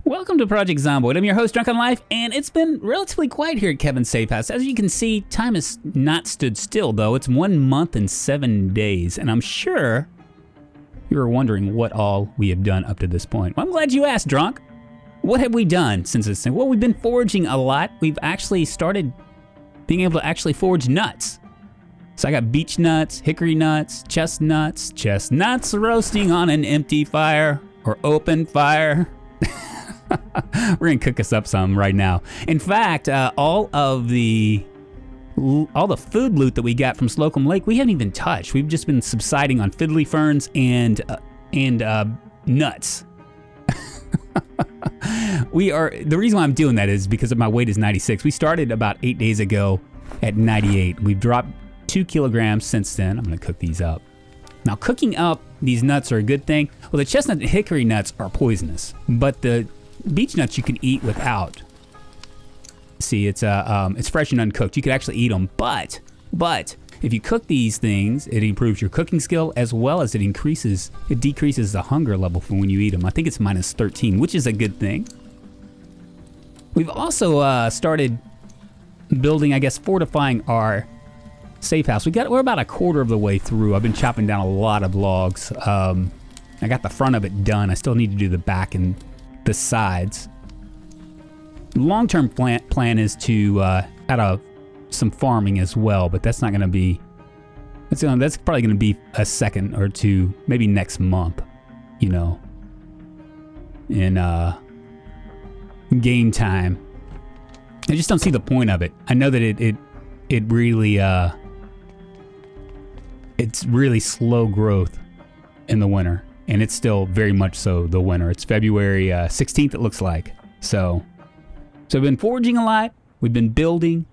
Welcome to Project Zomboid. I'm your host, Drunkonlife, and it's been relatively quiet here at Kevin's Safe House. As you can see, time has not stood still, though. It's 1 month and 7 days, and I'm sure you're wondering what all we have done up to this point. Well, I'm glad you asked, Drunk. What have we done since this thing? Well, we've been foraging a lot. We've actually started being able to actually forage nuts. So I got beech nuts, hickory nuts, chestnuts roasting on an empty fire or open fire. We're gonna cook us up some right now. In fact, all the food loot that we got from Slocum Lake, we haven't even touched. We've just been subsiding on fiddly ferns and nuts. The reason why I'm doing that is because my weight is 96. We started about 8 days ago at 98. We've dropped 2 kilograms since then. I'm gonna cook these up. Now, cooking up these nuts are a good thing. Well, the chestnut and hickory nuts are poisonous, but the beech nuts you can eat without. See, it's fresh and uncooked. You could actually eat them, but if you cook these things, it improves your cooking skill as well as it decreases the hunger level for when you eat them. I think it's minus 13, which is a good thing. We've also started building, I guess, fortifying our safe house. We're about a quarter of the way through. I've been chopping down a lot of logs. I got the front of it done. I still need to do the back and the sides. Long-term plan is to add some farming as well, but that's not going to be. That's probably going to be a second or two, maybe next month. You know, in game time. I just don't see the point of it. I know that it really it's really slow growth in the winter, and it's still very much so the winter. It's February 16th, it looks like. So I've been foraging a lot. We've been building.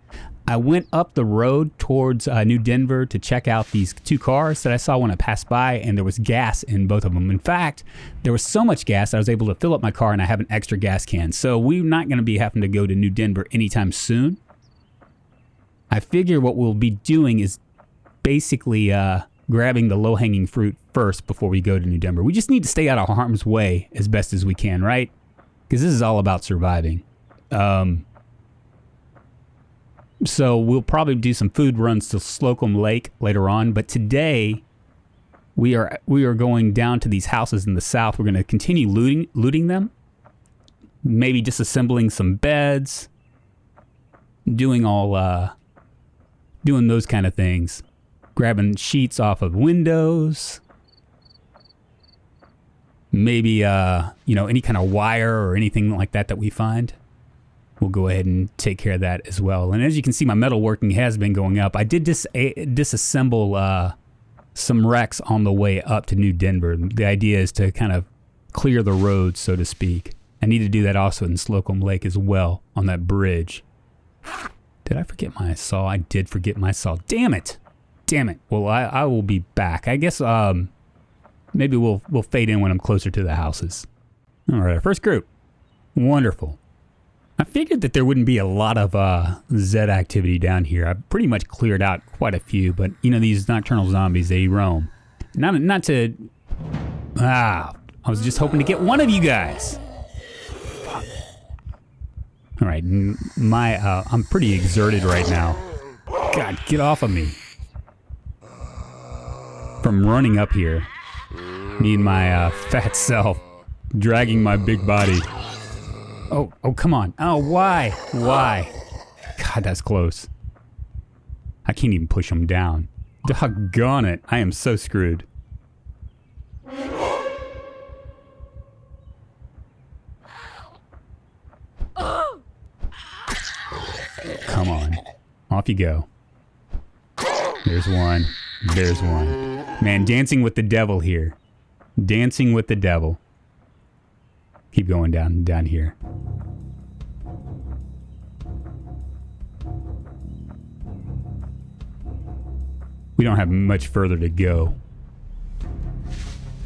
I went up the road towards New Denver to check out these 2 cars that I saw when I passed by, and there was gas in both of them. In fact, there was so much gas I was able to fill up my car, and I have an extra gas can. So we're not going to be having to go to New Denver anytime soon. I figure what we'll be doing is basically grabbing the low-hanging fruit first before we go to New Denver. We just need to stay out of harm's way as best as we can, right? Because this is all about surviving. So we'll probably do some food runs to Slocum Lake later on, but today we are going down to these houses in the south. We're going to continue looting them, maybe disassembling some beds, doing those kind of things, grabbing sheets off of windows, maybe any kind of wire or anything like that we find. We'll go ahead and take care of that as well. And as you can see, my metalworking has been going up. I did disassemble some wrecks on the way up to New Denver. The idea is to kind of clear the road, so to speak. I need to do that also in Slocum Lake as well, on that bridge. Did I forget my saw? I did forget my saw. Damn it. Well, I will be back. I guess maybe we'll fade in when I'm closer to the houses. All right, our first group. Wonderful. I figured that there wouldn't be a lot of Z activity down here. I've pretty much cleared out quite a few, but these nocturnal zombies, they roam. Not to. I was just hoping to get one of you guys. Fuck. All right, I'm pretty exerted right now. God, get off of me. From running up here, me and my fat self dragging my big body. Oh, come on. Oh, why? God, that's close. I can't even push him down. Doggone it. I am so screwed. Come on. Off you go. There's one. Man, dancing with the devil here. Dancing with the devil. Keep going down here. We don't have much further to go.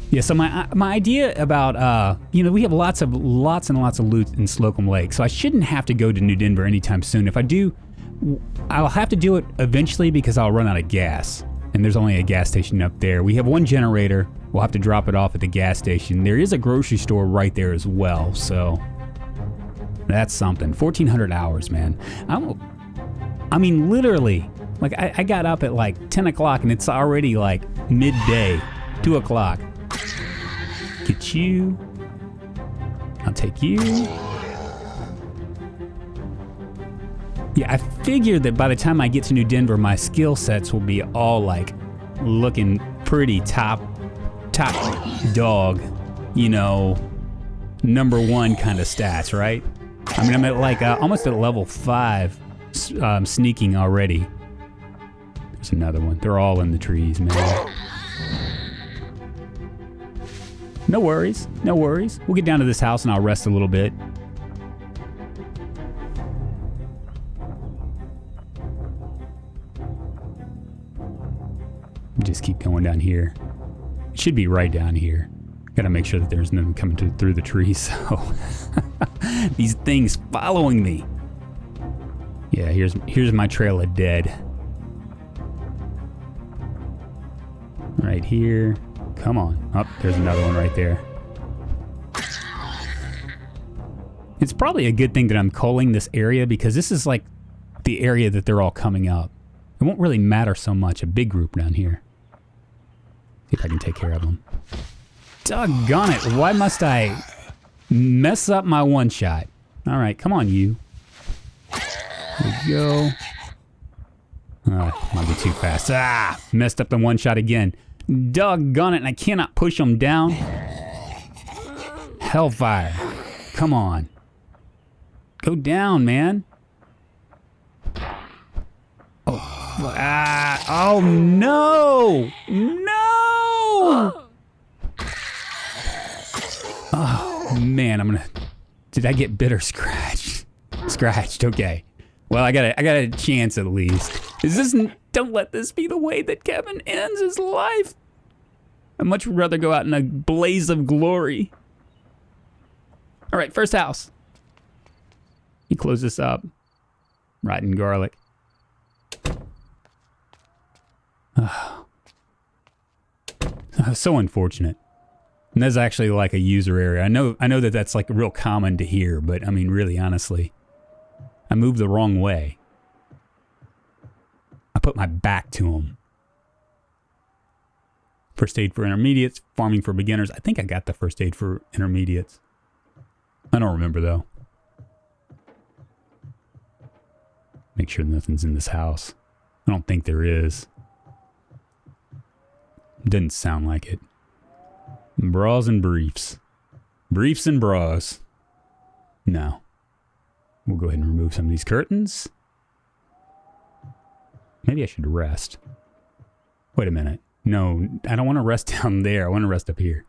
Yeah, so my idea about we have lots and lots of loot in Slocum Lake, so I shouldn't have to go to New Denver anytime soon. If I do, I'll have to do it eventually because I'll run out of gas. And there's only a gas station up there. We have one generator. We'll have to drop it off at the gas station. There is a grocery store right there as well, so That's something. 1,400 hours, man. I mean, literally, like I got up at like 10 o'clock and it's already like midday, 2 o'clock. Get you. I'll take you. Yeah, I figured that by the time I get to New Denver, my skill sets will be all like looking pretty top dog, you know, #1 kind of stats, right? I mean, I'm at like almost at level 5 sneaking already. There's another one. They're all in the trees, man. No worries, no worries. We'll get down to this house and I'll rest a little bit. Just keep going down here. It should be right down here. Gotta make sure that there's nothing coming through the trees, so these things following me. Yeah, here's my trail of dead. Right here. Come on. Oh, there's another one right there. It's probably a good thing that I'm culling this area because this is like the area that they're all coming up. It won't really matter so much, a big group down here. See if I can take care of them. Doggone it, why must I mess up my one shot? All right, come on, you. There we go. Might be too fast. Ah, messed up the one shot again. Doggone it, and I cannot push them down. Hellfire. Come on. Go down, man. Oh no! No! Oh man, did I get bit or scratched? Scratched, okay. Well, I got a chance at least. Don't let this be the way that Kevin ends his life. I'd much rather go out in a blaze of glory. All right, first house. You close this up. Rotten garlic. So unfortunate. And that's actually like a user area. I know that that's like real common to hear, but I mean, really, honestly, I moved the wrong way. I put my back to them. First aid for intermediates, farming for beginners. I think I got the first aid for intermediates. I don't remember though. Make sure nothing's in this house. I don't think there is. Didn't sound like it. Bras and briefs. Briefs and bras. No. We'll go ahead and remove some of these curtains. Maybe I should rest. Wait a minute. No, I don't want to rest down there. I want to rest up here.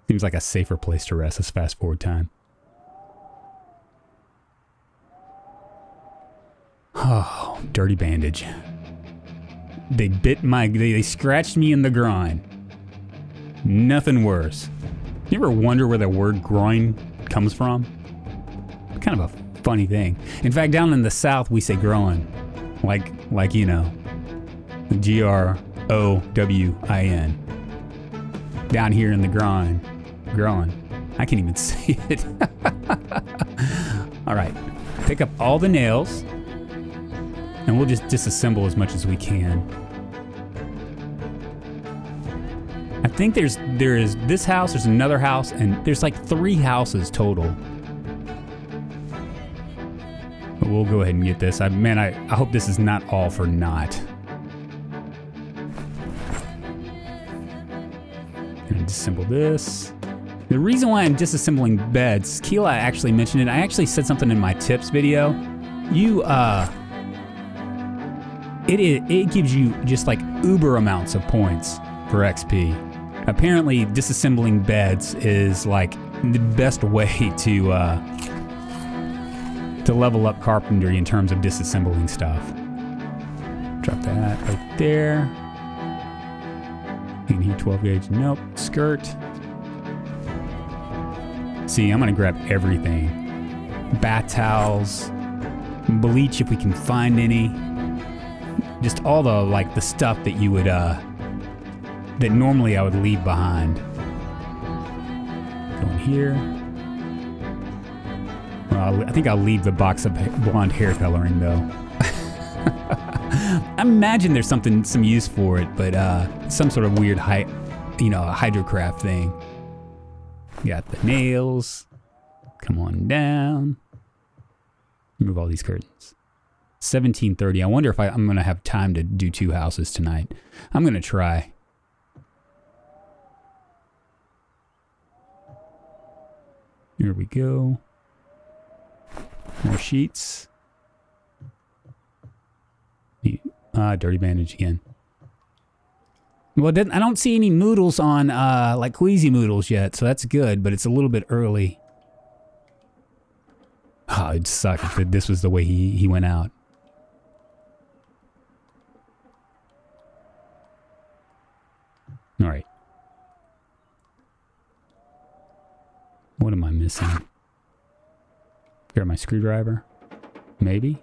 Seems like a safer place to rest. Let's fast forward time. Oh, dirty bandage. They scratched me in the groin. Nothing worse. You ever wonder where the word groin comes from? Kind of a funny thing. In fact, down in the South, we say groin. Like you know, Growin. Down here in the groin. I can't even say it. All right, pick up all the nails. And we'll just disassemble as much as we can. I think there is this house, there's another house, and there's like 3 houses total. But we'll go ahead and get this. I hope this is not all for naught. And disassemble this. The reason why I'm disassembling beds, Keela actually mentioned it. I actually said something in my tips video. It gives you just like uber amounts of points for XP. Apparently, disassembling beds is like the best way to level up carpentry in terms of disassembling stuff. Drop that right there. In here, 12 gauge. Nope. Skirt. See, I'm gonna grab everything. Bath towels, bleach if we can find any. Just all the stuff that you would that normally I would leave behind. Go in here. Well, I think I'll leave the box of blonde hair coloring, though. I imagine there's some use for it, but some sort of weird hydrocraft thing. Got the nails. Come on down. Remove all these curtains. 17:30. I wonder if I'm going to have time to do 2 houses tonight. I'm going to try. Here we go. More sheets. Dirty bandage again. Well, I don't see any noodles on, like queasy noodles yet, so that's good, but it's a little bit early. Oh, it'd suck if this was the way he went out. All right. What am I missing? Grab my screwdriver? Maybe?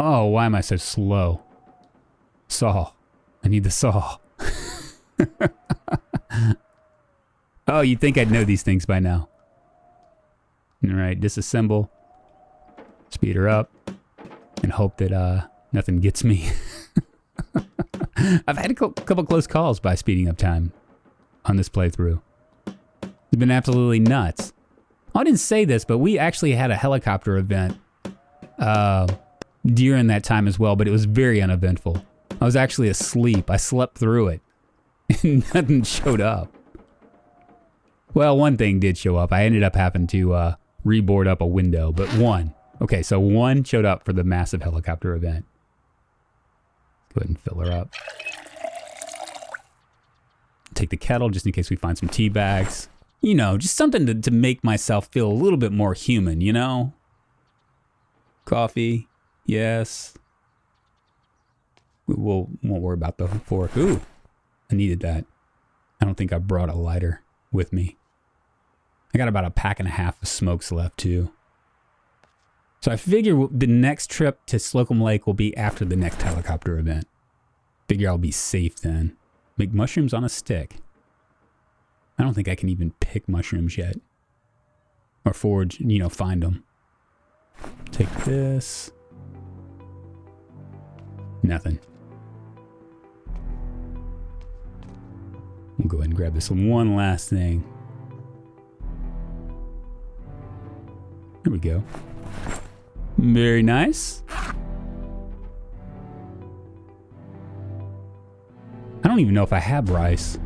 Oh, why am I so slow? Saw. I need the saw. Oh, you'd think I'd know these things by now. Alright, disassemble. Speed her up. And hope that nothing gets me. I've had a couple close calls by speeding up time on this playthrough. It's been absolutely nuts. I didn't say this, but we actually had a helicopter event during that time as well, but it was very uneventful. I was actually asleep. I slept through it. And nothing showed up. Well, one thing did show up. I ended up having to reboard up a window, but one. Okay, so one showed up for the massive helicopter event. Go ahead and fill her up. Take the kettle just in case we find some tea bags. You know, just something to make myself feel a little bit more human, you know? Coffee, yes. We won't worry about the fork. Ooh, I needed that. I don't think I brought a lighter with me. I got about a pack and a half of smokes left too. So I figure the next trip to Slocum Lake will be after the next helicopter event. Figure I'll be safe then. Make mushrooms on a stick. I don't think I can even pick mushrooms yet. Or forage, you know, find them. Take this. Nothing. We'll go ahead and grab this one last thing. There we go. Very nice. I don't even know if I have rice.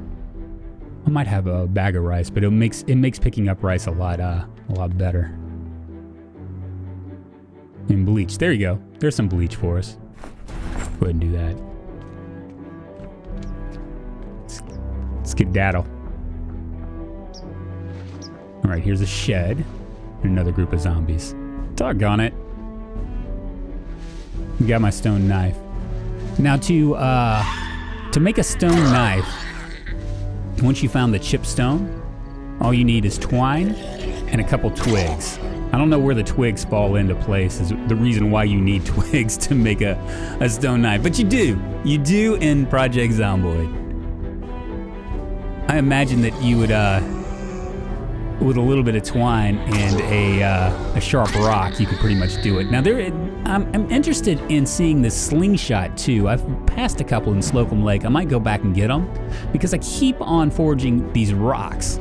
I might have a bag of rice, but it makes picking up rice a lot better. And bleach. There you go. There's some bleach for us. Go ahead and do that. Skedaddle. All right, here's a shed and another group of zombies. Doggone it. Got my stone knife. Now to make a stone knife, once you found the chipped stone, all you need is twine and a couple twigs. I don't know where the twigs fall into place is the reason why you need twigs to make a stone knife, but you do. You do in Project Zomboid. I imagine that you would, with a little bit of twine and a sharp rock, you could pretty much do it. Now I'm interested in seeing this slingshot too. I've passed a couple in Slocum Lake. I might go back and get them because I keep on foraging these rocks.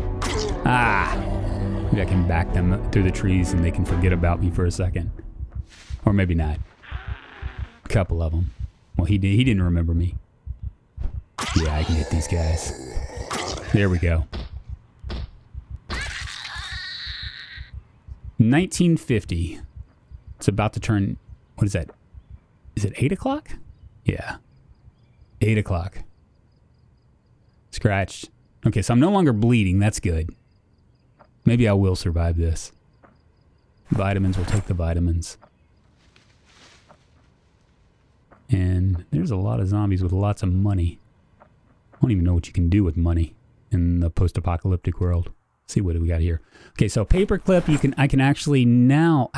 Maybe I can back them through the trees and they can forget about me for a second. Or maybe not. A couple of them. Well, he didn't remember me. Yeah, I can get these guys. There we go. 1950. It's about to turn, what is that? Is it 8 o'clock? Yeah. 8 o'clock. Scratched. Okay, so I'm no longer bleeding. That's good. Maybe I will survive this. Vitamins, we'll take the vitamins. And there's a lot of zombies with lots of money. I don't even know what you can do with money in the post-apocalyptic world. Let's see what we got here. Okay, so paperclip, I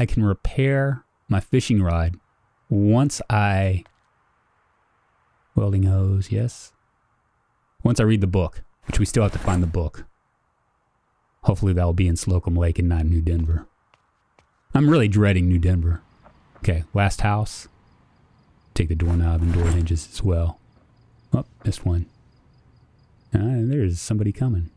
can repair my fishing rod once I welding hose, yes. Once I read the book. which we still have to find the book. Hopefully that will be in Slocum Lake and not New Denver. I'm really dreading New Denver. Okay, last house. Take the doorknob and door hinges as well. Oh, missed one. There's somebody coming.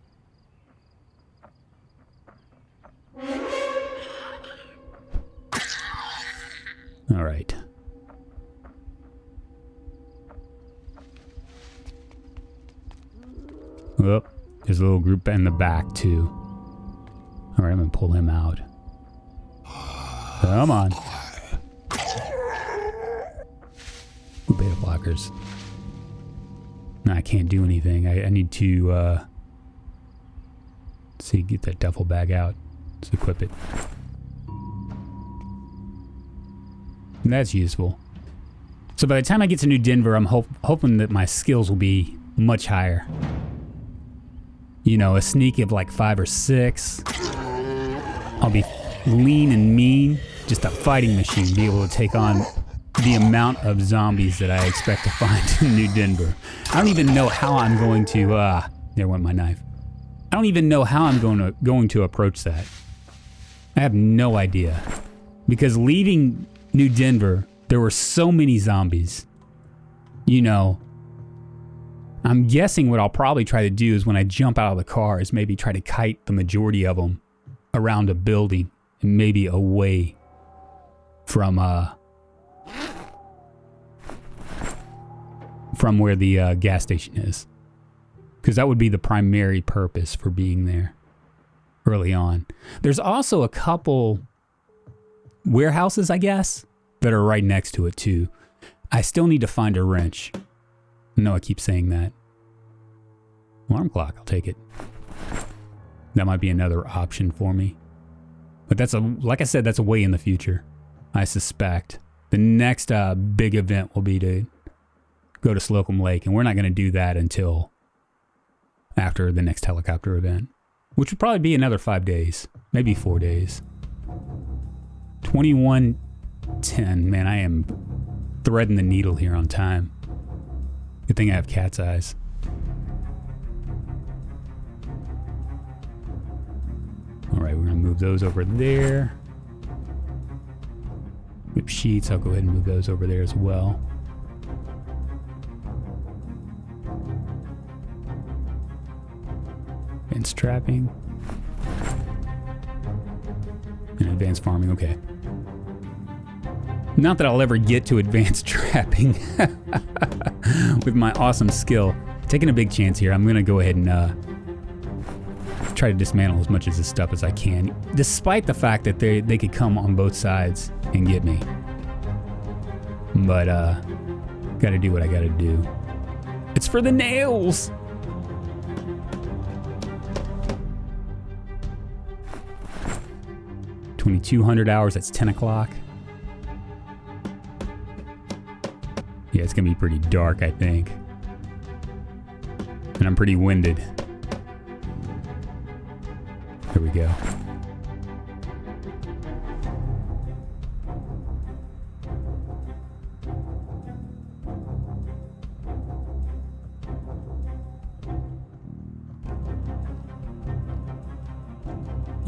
All right. Oh, there's a little group in the back too. All right, I'm gonna pull him out. Come on. Ooh, beta blockers. No, I can't do anything. I need to see, get that duffel bag out. Let's equip it. And that's useful. So by the time I get to New Denver, I'm hoping that my skills will be much higher. You know, a sneak of like 5 or 6. I'll be lean and mean, just a fighting machine, be able to take on the amount of zombies that I expect to find in New Denver. I don't even know how I'm going to, there went my knife. I don't even know how I'm going to approach that. I have no idea. Because leaving New Denver, there were so many zombies. You know, I'm guessing what I'll probably try to do is when I jump out of the car is maybe try to kite the majority of them around a building and maybe away from where the gas station is. Because that would be the primary purpose for being there early on. There's also a couple warehouses, I guess, that are right next to it too. I still need to find a wrench. No, I keep saying that. Alarm clock, I'll take it. That might be another option for me. But that's like I said, that's way in the future. I suspect the next big event will be to go to Slocum Lake, and we're not going to do that until after the next helicopter event, which would probably be another 5 days, maybe 4 days. 21:10, man, I am threading the needle here on time. Good thing I have cat's eyes. All right, we're gonna move those over there. Whip sheets, I'll go ahead and move those over there as well. Advanced trapping. And advanced farming, okay. Not that I'll ever get to advanced trapping with my awesome skill. Taking a big chance here. I'm gonna go ahead and try to dismantle as much of this stuff as I can, despite the fact that they could come on both sides and get me. But gotta do what I gotta do. It's for the nails! $2,200 hours, that's 10 o'clock. Yeah, it's gonna be pretty dark, I think. And I'm pretty winded. Here we go.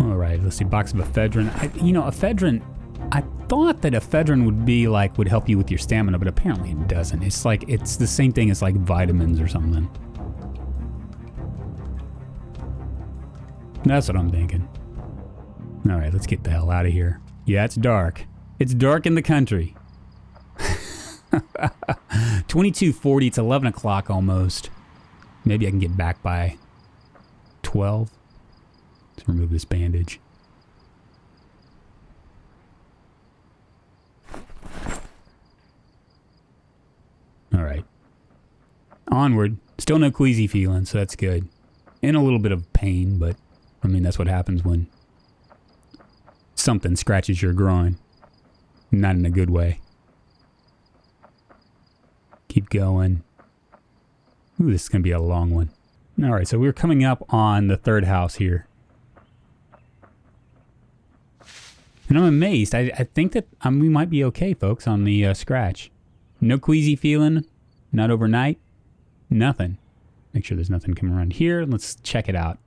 All right, let's see. Box of ephedrine. Ephedrine. I thought that ephedrine would help you with your stamina, but apparently it doesn't. It's the same thing as like vitamins or something. That's what I'm thinking. All right, let's get the hell out of here. Yeah, it's dark. It's dark in the country. 22:40. It's 11 o'clock almost. Maybe I can get back by 12. Let's remove this bandage. All right. Onward. Still no queasy feeling, so that's good. And a little bit of pain, but I mean, that's what happens when something scratches your groin. Not in a good way. Keep going. Ooh, this is going to be a long one. All right, so we're coming up on the third house here. And I'm amazed. I think that we might be okay, folks, on the scratch. No queasy feeling. Not overnight. Nothing. Make sure there's nothing coming around here. Let's check it out.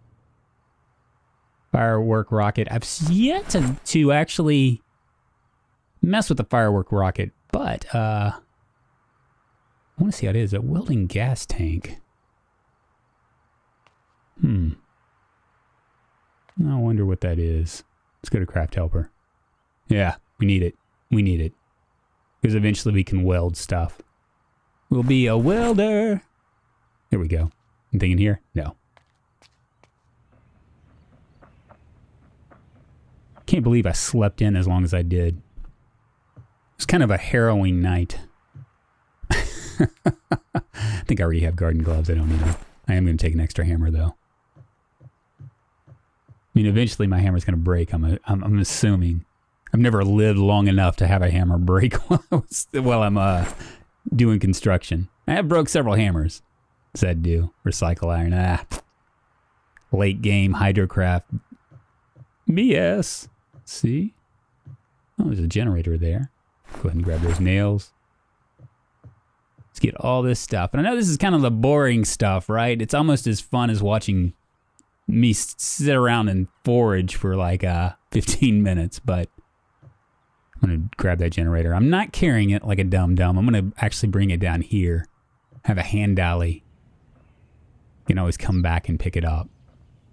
Firework rocket. I've yet to actually mess with the firework rocket, but I want to see how it is. A welding gas tank. I wonder what that is. Let's go to craft helper. Yeah, we need it. We need it. Because eventually we can weld stuff. We'll be a welder. Here we go. Anything in here? No. Can't believe I slept in as long as I did. It's kind of a harrowing night. I think I already have garden gloves. I don't need them. I am going to take an extra hammer, though. I mean, eventually my hammer's going to break. I'm assuming. I've never lived long enough to have a hammer break while I'm doing construction. I have broke several hammers. What's that do? Recycle iron. Late game hydrocraft. BS. See? Oh, there's a generator there. Go ahead and grab those nails. Let's get all this stuff. And I know this is kind of the boring stuff, right? It's almost as fun as watching me sit around and forage for like 15 minutes, but I'm going to grab that generator. I'm not carrying it like a dum-dum. I'm going to actually bring it down here. Have a hand dolly. You can always come back and pick it up.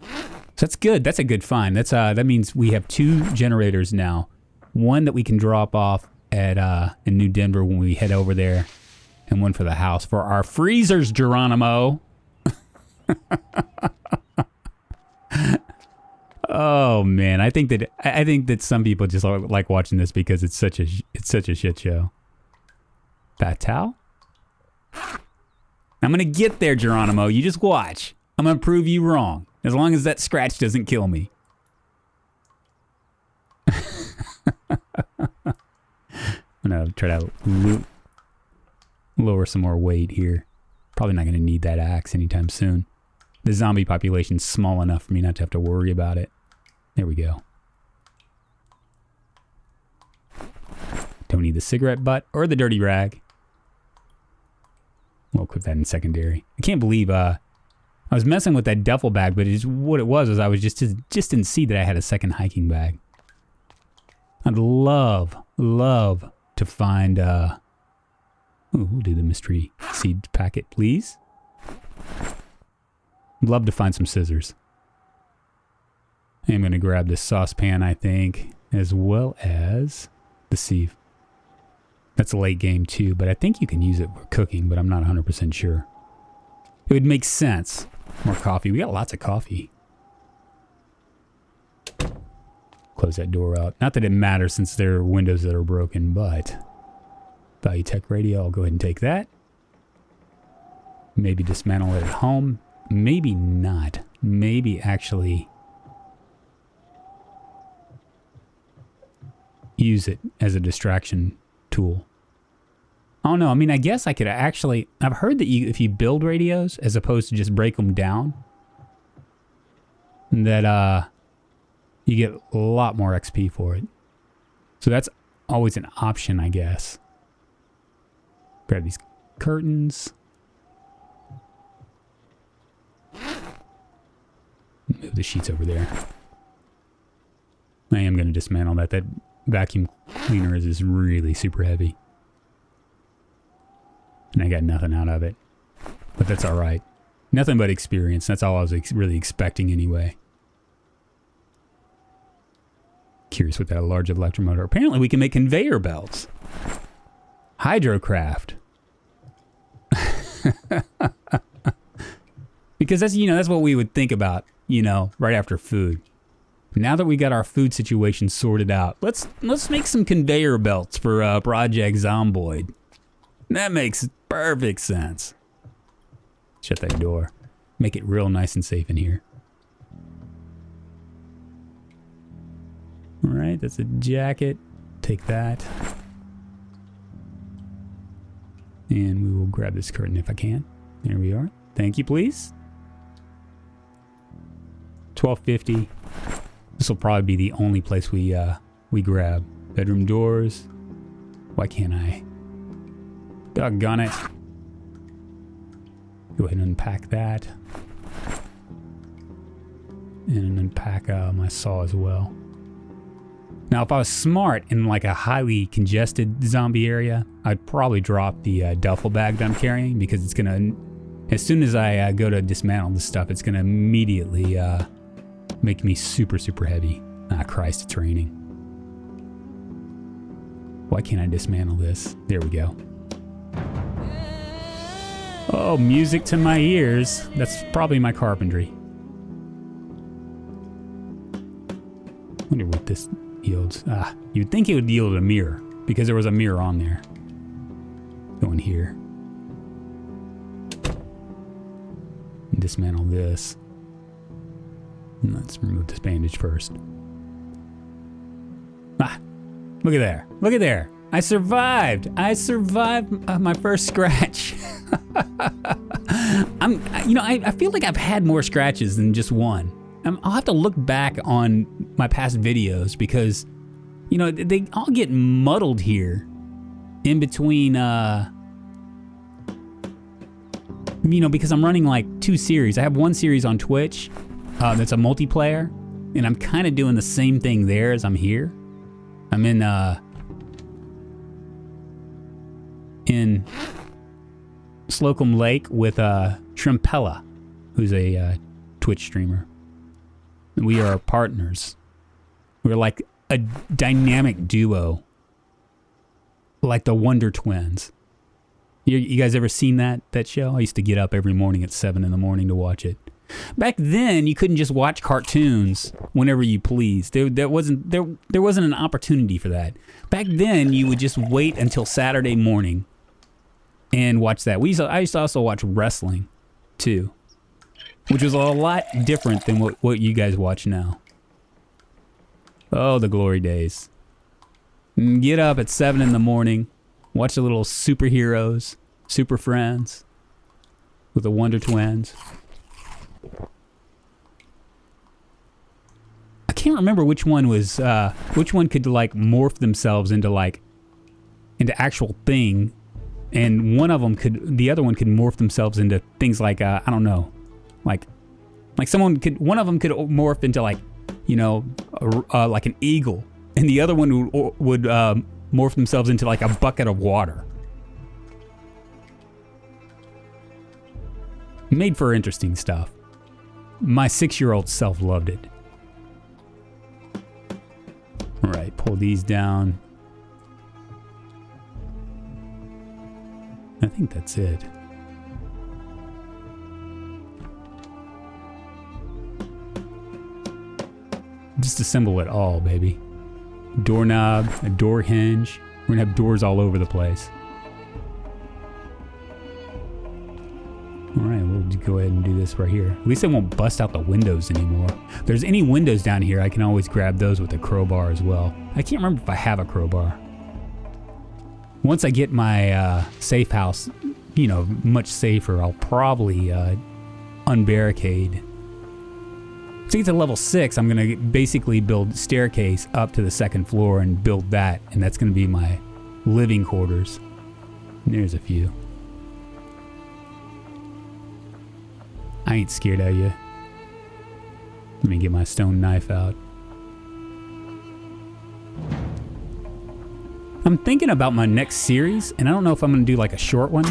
So that's good. That's a good find. That means we have 2 generators now. One that we can drop off at in New Denver when we head over there, and one for the house for our freezers, Geronimo. Oh man, I think that some people just like watching this because it's such a shit show. Bat towel. I'm gonna get there, Geronimo. You just watch. I'm gonna prove you wrong. As long as that scratch doesn't kill me. I'm gonna try to lower some more weight here. Probably not gonna need that axe anytime soon. The zombie population's small enough for me not to have to worry about it. There we go. Don't need the cigarette butt or the dirty rag. We'll equip that in secondary. I can't believe I was messing with that duffel bag, but what it was I was just didn't see that I had a second hiking bag. I'd love to find we'll do the mystery seed packet, please. Love to find some scissors. I'm going to grab this saucepan, I think, as well as the sieve. That's a late game too, but I think you can use it for cooking, but I'm not 100% sure. It would make sense. More coffee. We got lots of coffee. Close that door out. Not that it matters since there are windows that are broken, but Value Tech Radio, I'll go ahead and take that. Maybe dismantle it at home. Maybe not. Maybe actually use it as a distraction tool. I don't know. I mean, I guess I could actually... I've heard that if you build radios, as opposed to just break them down, that you get a lot more XP for it. So that's always an option, I guess. Grab these curtains. Move the sheets over there. I am going to dismantle that. That vacuum cleaner is really super heavy. And I got nothing out of it. But that's all right. Nothing but experience. That's all I was really expecting anyway. Curious with that large electromotor. Apparently we can make conveyor belts. Hydrocraft. Because that's what we would think about, right after food. Now that we got our food situation sorted out, let's make some conveyor belts for Project Zomboid. That makes perfect sense. Shut that door. Make it real nice and safe in here. All right, that's a jacket. Take that. And we will grab this curtain if I can. There we are. Thank you, please. $12.50. This will probably be the only place we grab. Bedroom doors. Why can't I? Doggone it. Go ahead and unpack that. And unpack my saw as well. Now, if I was smart in like a highly congested zombie area, I'd probably drop the duffel bag that I'm carrying, because it's gonna, as soon as I go to dismantle this stuff, it's gonna immediately make me super, super heavy. Ah, Christ, it's raining. Why can't I dismantle this? There we go. Oh, music to my ears. That's probably my carpentry. Wonder what this yields. Ah, you'd think it would yield a mirror, because there was a mirror on there. Go in here. And dismantle this. And let's remove this bandage first. Ah, look at there. Look at there. I survived. I survived my first scratch. I feel like I've had more scratches than just one. I'll have to look back on my past videos, because, they all get muddled here in between, because I'm running like 2 series. I have one series on Twitch that's a multiplayer, and I'm kind of doing the same thing there as I'm here. I'm in Slocum Lake with Shrimpella, who's a Twitch streamer. We are partners. We're like a dynamic duo, like the Wonder Twins. You guys ever seen that show? I used to get up every morning at 7 in the morning to watch it. Back then, you couldn't just watch cartoons whenever you pleased. There wasn't an opportunity for that. Back then, you would just wait until Saturday morning and watch that. I used to also watch wrestling too, which was a lot different than what you guys watch now. Oh, the glory days. Get up at 7 in the morning, watch the little superheroes, Super Friends with the Wonder Twins. I can't remember which one could like morph themselves into actual thing, and one of them the other one could morph themselves into things like I don't know, like one of them could morph into like an eagle, and the other one would morph themselves into like a bucket of water. Made for interesting stuff. My 6-year-old self loved it. All right, pull these down. I think that's it. Disassemble it all, baby. Doorknob, a door hinge. We're gonna have doors all over the place. All right, we'll go ahead and do this right here. At least I won't bust out the windows anymore. If there's any windows down here, I can always grab those with a crowbar as well. I can't remember if I have a crowbar. Once I get my safe house, much safer, I'll probably unbarricade. To get to level 6, I'm gonna basically build staircase up to the 2nd floor and build that, and that's gonna be my living quarters. And there's a few. I ain't scared of you. Let me get my stone knife out. I'm thinking about my next series, and I don't know if I'm gonna do like a short one,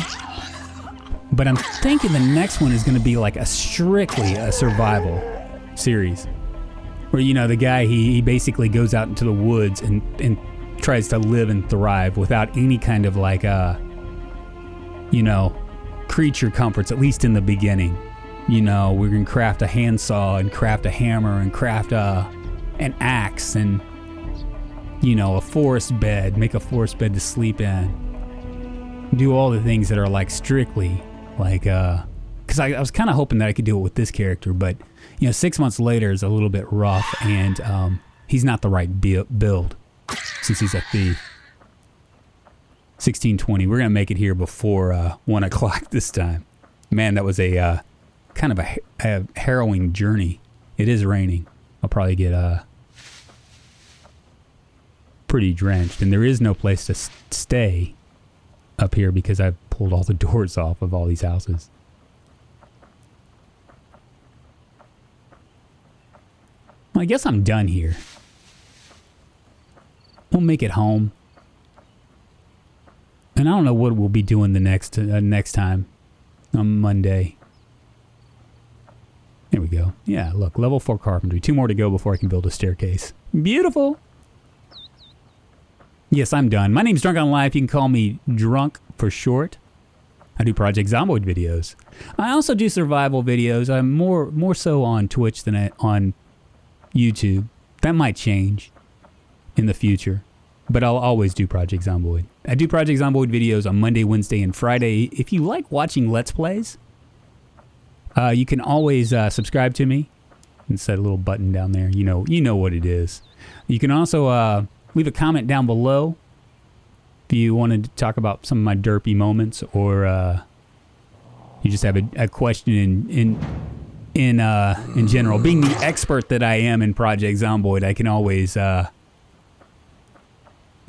but I'm thinking the next one is gonna be like strictly a survival series, where the guy he basically goes out into the woods and tries to live and thrive without any kind of like creature comforts, at least in the beginning. We're gonna craft a handsaw and craft a hammer and craft an axe and a forest bed, make a forest bed to sleep in, do all the things that are like strictly like because I was kind of hoping that I could do it with this character, but 6 months later is a little bit rough, and he's not the right build since he's a thief. 1620. We're gonna make it here before 1 o'clock this time. Man, that was a kind of a harrowing journey. It is raining. I'll probably get pretty drenched, and there is no place to stay up here because I've pulled all the doors off of all these houses. I guess I'm done here. We'll make it home. And I don't know what we'll be doing the next time on Monday. There we go. Yeah, look, level 4 carpentry. 2 more to go before I can build a staircase. Beautiful. Yes, I'm done. My name's Drunkonlife. You can call me Drunk for short. I do Project Zomboid videos. I also do survival videos. I'm more so on Twitch than on YouTube. That might change in the future. But I'll always do Project Zomboid. I do Project Zomboid videos on Monday, Wednesday, and Friday. If you like watching Let's Plays, you can always subscribe to me and set a little button down there. You know what it is. You can also leave a comment down below if you wanted to talk about some of my derpy moments, or you just have a question in general. Being the expert that I am in Project Zomboid, I can always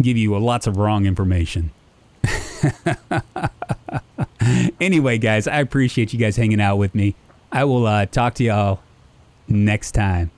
give you lots of wrong information. Anyway, guys, I appreciate you guys hanging out with me. I will talk to y'all next time.